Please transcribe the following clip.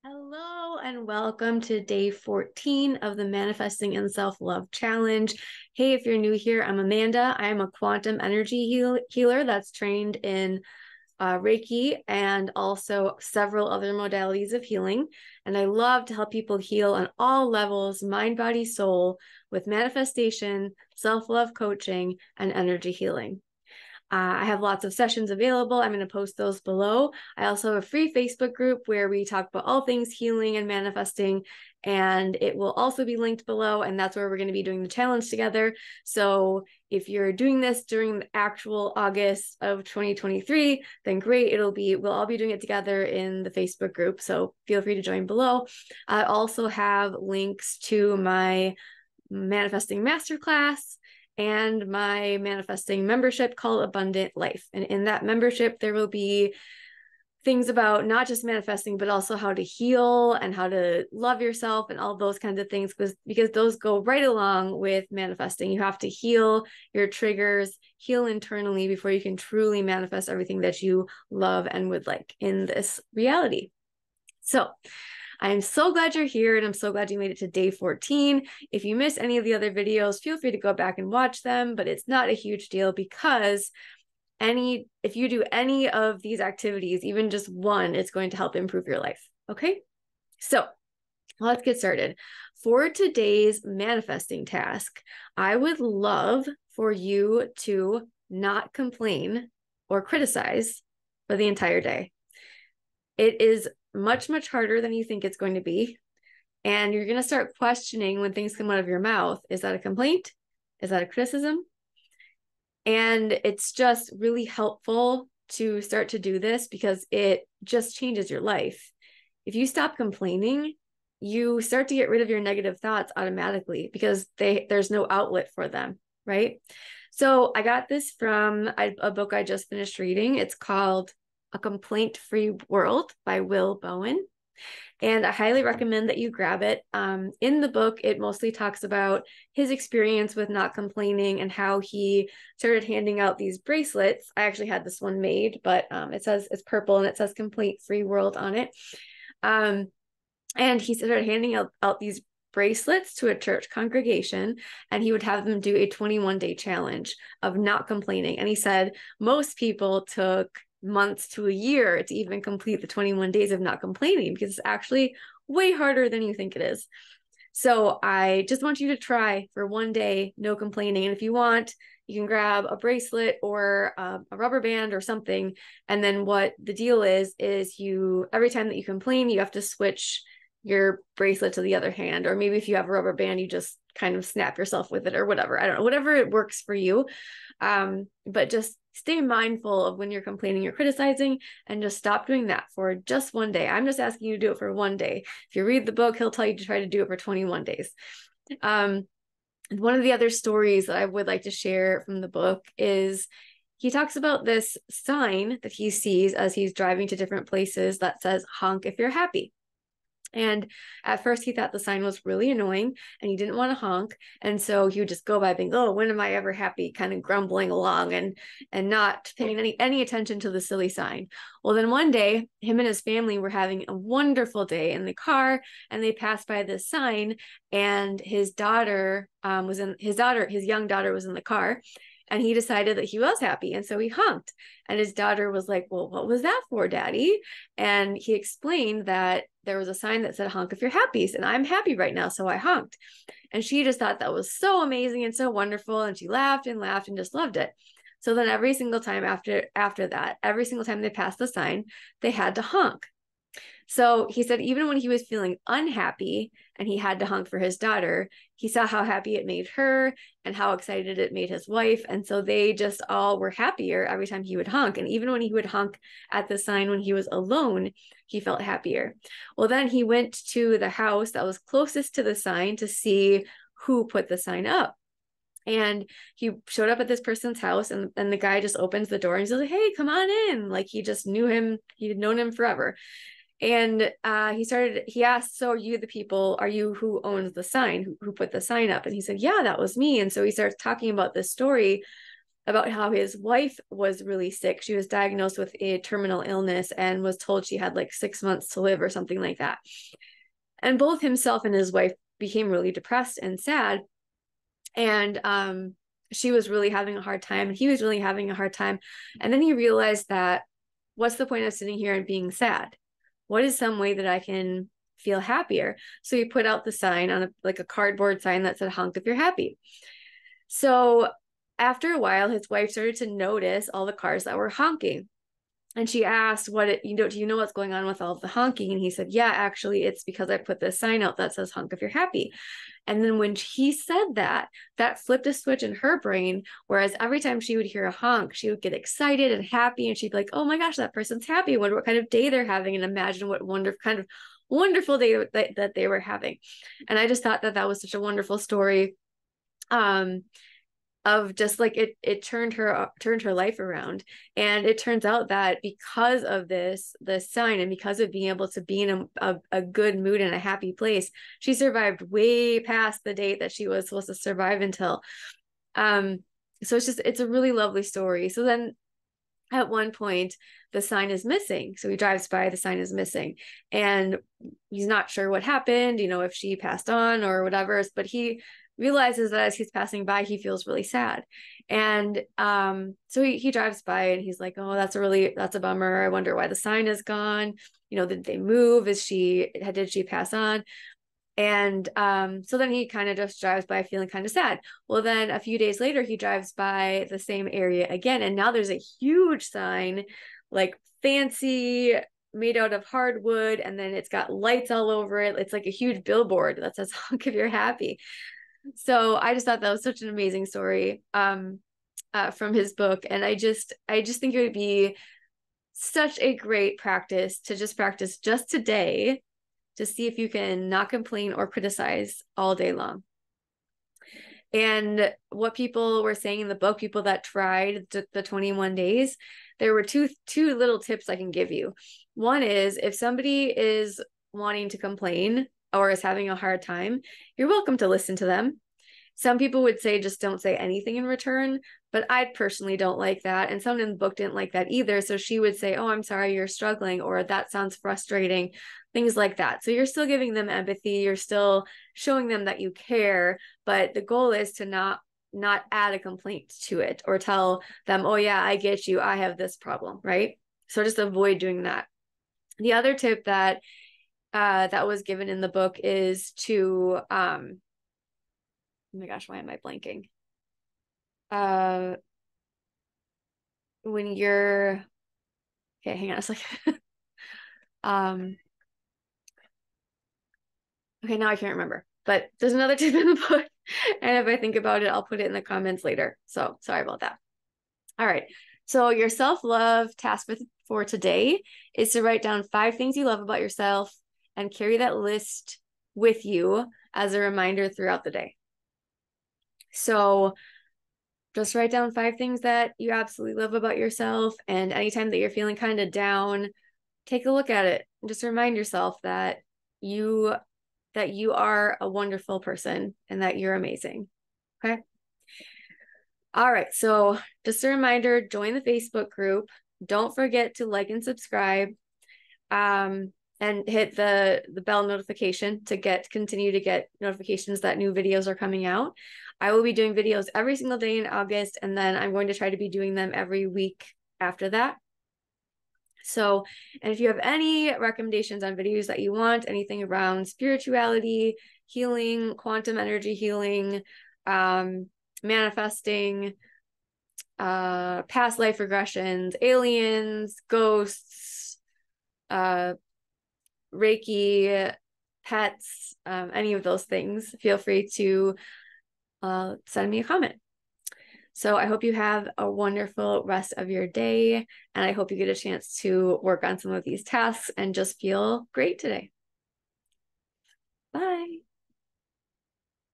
Hello and welcome to day 14 of the Manifesting and Self-Love Challenge. Hey, if you're new here, I'm Amanda. I am a quantum energy healer that's trained in Reiki and also several other modalities of healing. And I love to help people heal on all levels, mind, body, soul, with manifestation, self-love coaching, and energy healing. I have lots of sessions available. I'm going to post those below. I also have a free Facebook group where we talk about all things healing and manifesting, and it will also be linked below. And that's where we're going to be doing the challenge together. So if you're doing this during the actual August of 2023, then great. We'll all be doing it together in the Facebook group. So feel free to join below. I also have links to my Manifesting Masterclass and my manifesting membership called Abundant Life. And in that membership, there will be things about not just manifesting, but also how to heal and how to love yourself and all those kinds of things, because those go right along with manifesting. You have to heal your triggers, heal internally before you can truly manifest everything that you love and would like in this reality. So I'm so glad you're here, and I'm so glad you made it to day 14. If you missed any of the other videos, feel free to go back and watch them, but it's not a huge deal because if you do any of these activities, even just one, it's going to help improve your life. Okay, so let's get started. For today's manifesting task, I would love for you to not complain or criticize for the entire day. It is much, much harder than you think it's going to be. And you're going to start questioning when things come out of your mouth. Is that a complaint? Is that a criticism? And it's just really helpful to start to do this because it just changes your life. If you stop complaining, you start to get rid of your negative thoughts automatically because there's no outlet for them, right? So I got this from a book I just finished reading. It's called A Complaint-Free World by Will Bowen. And I highly recommend that you grab it. In the book, it mostly talks about his experience with not complaining and how he started handing out these bracelets. I actually had this one made, but it's purple and it says Complaint-Free World on it. And he started handing out these bracelets to a church congregation, and he would have them do a 21-day challenge of not complaining. And he said most people took months to a year to even complete the 21 days of not complaining because it's actually way harder than you think it is. So I just want you to try for one day, no complaining. And if you want, you can grab a bracelet or a rubber band or something. And then what the deal is every time that you complain, you have to switch your bracelet to the other hand. Or maybe if you have a rubber band, you just kind of snap yourself with it or whatever. I don't know, whatever it works for you. But just stay mindful of when you're complaining or criticizing and just stop doing that for just one day. I'm just asking you to do it for one day. If you read the book, he'll tell you to try to do it for 21 days. One of the other stories that I would like to share from the book is he talks about this sign that he sees as he's driving to different places that says, honk if you're happy. And at first he thought the sign was really annoying and he didn't want to honk. And so he would just go by being, oh, when am I ever happy? Kind of grumbling along and not paying any attention to the silly sign. Well, then one day him and his family were having a wonderful day in the car and they passed by this sign and his young daughter was in the car. And he decided that he was happy. And so he honked. And his daughter was like, well, what was that for, Daddy? And he explained that there was a sign that said, honk if you're happy. And I'm happy right now. So I honked. And she just thought that was so amazing and so wonderful. And she laughed and laughed and just loved it. So then every single time after that, every single time they passed the sign, they had to honk. So he said, even when he was feeling unhappy and he had to honk for his daughter, he saw how happy it made her and how excited it made his wife. And so they just all were happier every time he would honk. And even when he would honk at the sign when he was alone, he felt happier. Well, then he went to the house that was closest to the sign to see who put the sign up. And he showed up at this person's house and the guy just opens the door and he's like, hey, come on in. Like he just knew him. He'd known him forever. And he asked, so are you who owns the sign, who put the sign up? And he said, yeah, that was me. And so he starts talking about this story about how his wife was really sick. She was diagnosed with a terminal illness and was told she had like 6 months to live or something like that. And both himself and his wife became really depressed and sad. And she was really having a hard time, and he was really having a hard time. And then he realized that, what's the point of sitting here and being sad? What is some way that I can feel happier? So he put out the sign on like a cardboard sign that said, honk if you're happy. So after a while, his wife started to notice all the cars that were honking. And she asked, do you know what's going on with all of the honking? And he said, yeah, actually, it's because I put this sign out that says, honk if you're happy. And then when he said that, that flipped a switch in her brain. Whereas every time she would hear a honk, she would get excited and happy. And she'd be like, oh my gosh, that person's happy. I wonder what kind of day they're having. And imagine what wonderful day that they were having. And I just thought that that was such a wonderful story. Of just like it turned her life around. And it turns out that because of this sign, and because of being able to be in a good mood and a happy place, she survived way past the date that she was supposed to survive until. So it's a really lovely story. So then at one point the sign is missing. So he drives by, the sign is missing, and he's not sure what happened, if she passed on or whatever, but he realizes that as he's passing by, he feels really sad. And so he drives by and he's like, oh, that's a bummer. I wonder why the sign is gone. Did they move? Did she pass on? And so then he kind of just drives by feeling kind of sad. Well, then a few days later, he drives by the same area again. And now there's a huge sign, like fancy, made out of hardwood. And then it's got lights all over it. It's like a huge billboard that says, honk if you're happy. So I just thought that was such an amazing story from his book. And I just think it would be such a great practice to just practice just today to see if you can not complain or criticize all day long. And what people were saying in the book, people that tried the 21 days, there were two little tips I can give you. One is, if somebody is wanting to complain or is having a hard time, you're welcome to listen to them. Some people would say just don't say anything in return, but I personally don't like that. And someone in the book didn't like that either. So she would say, oh, I'm sorry you're struggling, or that sounds frustrating, things like that. So you're still giving them empathy. You're still showing them that you care, but the goal is to not add a complaint to it or tell them, oh yeah, I get you, I have this problem, right? So just avoid doing that. The other tip that was given in the book is to oh my gosh, why am I blanking? When you're okay, hang on a second. Okay, now I can't remember, but there's another tip in the book, and if I think about it, I'll put it in the comments later. So sorry about that. All right. So your self-love task for today is to write down 5 things you love about yourself and carry that list with you as a reminder throughout the day. So just write down 5 things that you absolutely love about yourself. And anytime that you're feeling kind of down, take a look at it and just remind yourself that you are a wonderful person and that you're amazing. Okay. All right. So just a reminder, join the Facebook group. Don't forget to like and subscribe. And hit the bell notification to continue to get notifications that new videos are coming out. I will be doing videos every single day in August, and then I'm going to try to be doing them every week after that. So, and if you have any recommendations on videos that you want, anything around spirituality, healing, quantum energy healing, manifesting, past life regressions, aliens, ghosts, Reiki, pets, any of those things, feel free to send me a comment. So I hope you have a wonderful rest of your day, and I hope you get a chance to work on some of these tasks and just feel great today. Bye.